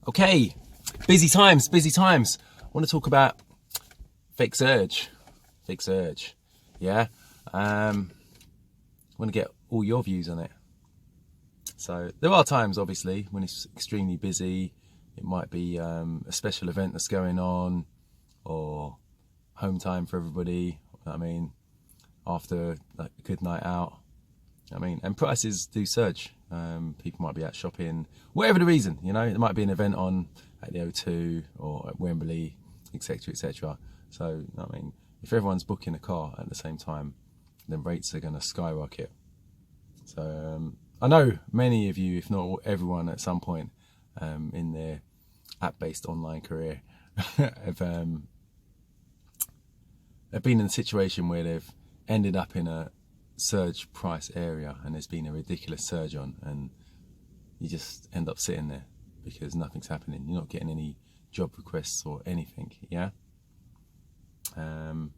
Okay, busy times. I want to talk about fake surge, yeah. I want to get all your views on it. So there are times, obviously, when it's extremely busy. It might be a special event that's going on, or home time for everybody. I mean, after like a good night out. I mean, and prices do surge. People might be out shopping, whatever the reason, you know. It might be an event on at the O2 or at Wembley, etc., etc. So, I mean, if everyone's booking a car at the same time, then rates are going to skyrocket. So, I know many of you, if not everyone, at some point in their app-based online career, have been in a situation where they've ended up in a surge price area and there's been a ridiculous surge on, and you just end up sitting there because nothing's happening. You're not getting any job requests or anything, yeah. And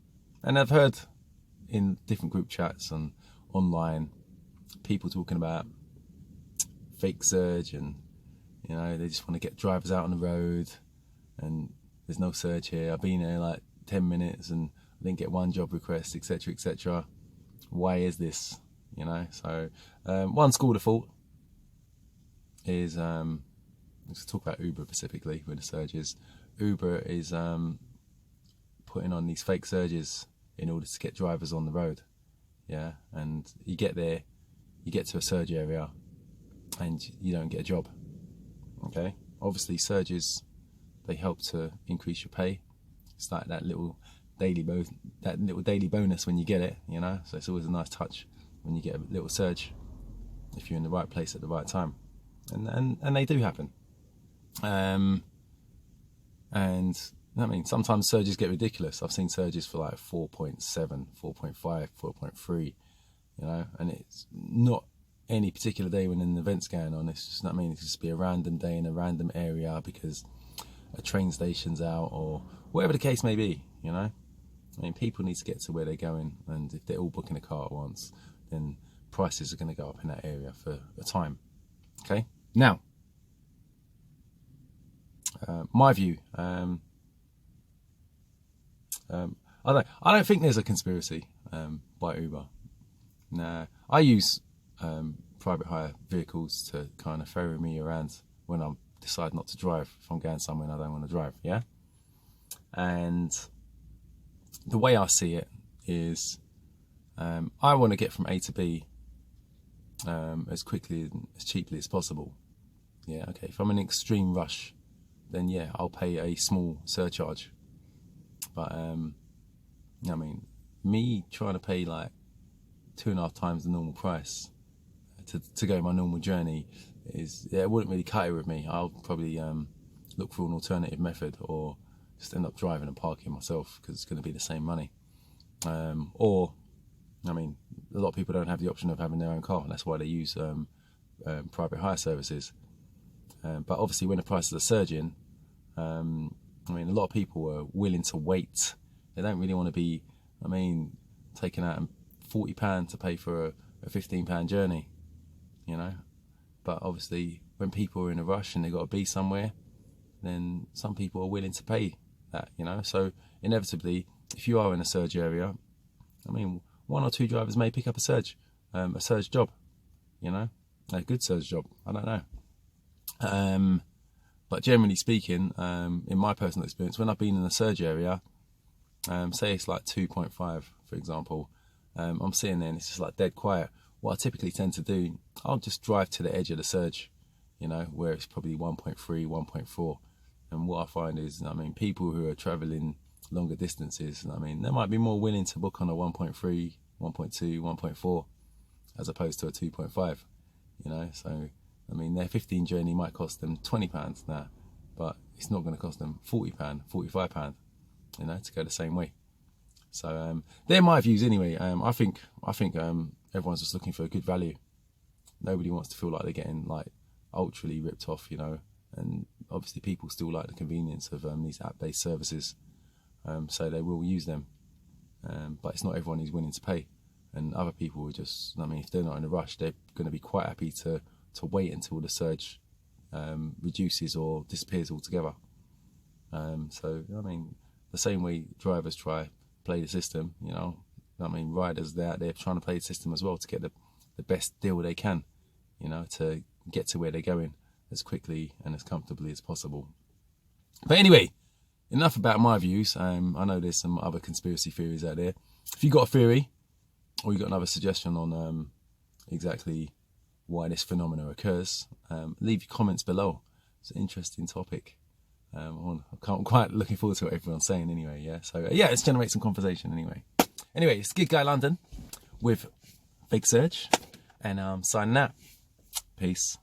I've heard in different group chats and online people talking about fake surge, and you know, they just want to get drivers out on the road and there's no surge here. I've been here like 10 minutes and I didn't get one job request, etc., etc. Why is this? You know, so one school of thought is, let's talk about Uber specifically, where the surge is. Uber is putting on these fake surges in order to get drivers on the road. Yeah, and you get there, you get to a surge area, and you don't get a job. Okay, obviously surges, they help to increase your pay. It's like that little daily bonus when you get it, you know. So it's always a nice touch when you get a little surge if you're in the right place at the right time, and they do happen. And I mean, sometimes surges get ridiculous. I've seen surges for like 4.7, 4.5, 4.3, you know, and it's not any particular day when an event's going on. It's just, I mean, it could just be a random day in a random area because a train station's out or whatever the case may be, you know. I mean, people need to get to where they're going, and if they're all booking a car at once, then prices are going to go up in that area for a time. Okay, now, my view. I don't think there's a conspiracy by Uber. No, I use private hire vehicles to kind of ferry me around when I decide not to drive. If I'm going somewhere and I don't want to drive, yeah. And the way I see it is, I want to get from A to B as quickly and as cheaply as possible. Yeah, okay. If I'm in an extreme rush, then yeah, I'll pay a small surcharge. But I mean, me trying to pay like 2.5 times the normal price to go my normal journey it wouldn't really cut it with me. I'll probably look for an alternative method, or just end up driving and parking myself because it's going to be the same money. Or, I mean, a lot of people don't have the option of having their own car, and that's why they use private hire services. But obviously, when the prices are surging, I mean, a lot of people are willing to wait. They don't really want to be, I mean, taking out £40 to pay for a £15 journey, you know. But obviously, when people are in a rush and they've got to be somewhere, then some people are willing to pay that, you know. So inevitably, if you are in a surge area, I mean, 1 or 2 drivers may pick up a surge job, you know, a good surge job. I don't know. But generally speaking, in my personal experience, when I've been in a surge area, say it's like 2.5, for example, I'm sitting there and it's just like dead quiet. What I typically tend to do, I'll just drive to the edge of the surge, you know, where it's probably 1.3, 1.4. And what I find is, I mean, people who are traveling longer distances, I mean, they might be more willing to book on a 1.3, 1.2, 1.4, as opposed to a 2.5, you know. So, I mean, their 15 journey might cost them £20 now, but it's not going to cost them £40, £45, you know, to go the same way. So they're my views anyway. I think everyone's just looking for a good value. Nobody wants to feel like they're getting like ultrally ripped off, you know. And obviously people still like the convenience of these app-based services, so they will use them. But it's not everyone who's willing to pay. and other people are just, I mean, if they're not in a rush, they're going to be quite happy to wait until the surge reduces or disappears altogether. So I mean, the same way drivers try play the system, you know, I mean, riders, they're trying to play the system as well to get the best deal they can, you know, to get to where they're going as quickly and as comfortably as possible. But anyway, enough about my views. I know there's some other conspiracy theories out there. If you got a theory or you got another suggestion on exactly why this phenomena occurs, leave your comments below. It's an interesting topic. I'm quite looking forward to what everyone's saying anyway, yeah? So, yeah, let's generate some conversation anyway. Anyway, it's Good Guy London with Fake Surge, and I'm signing out. Peace.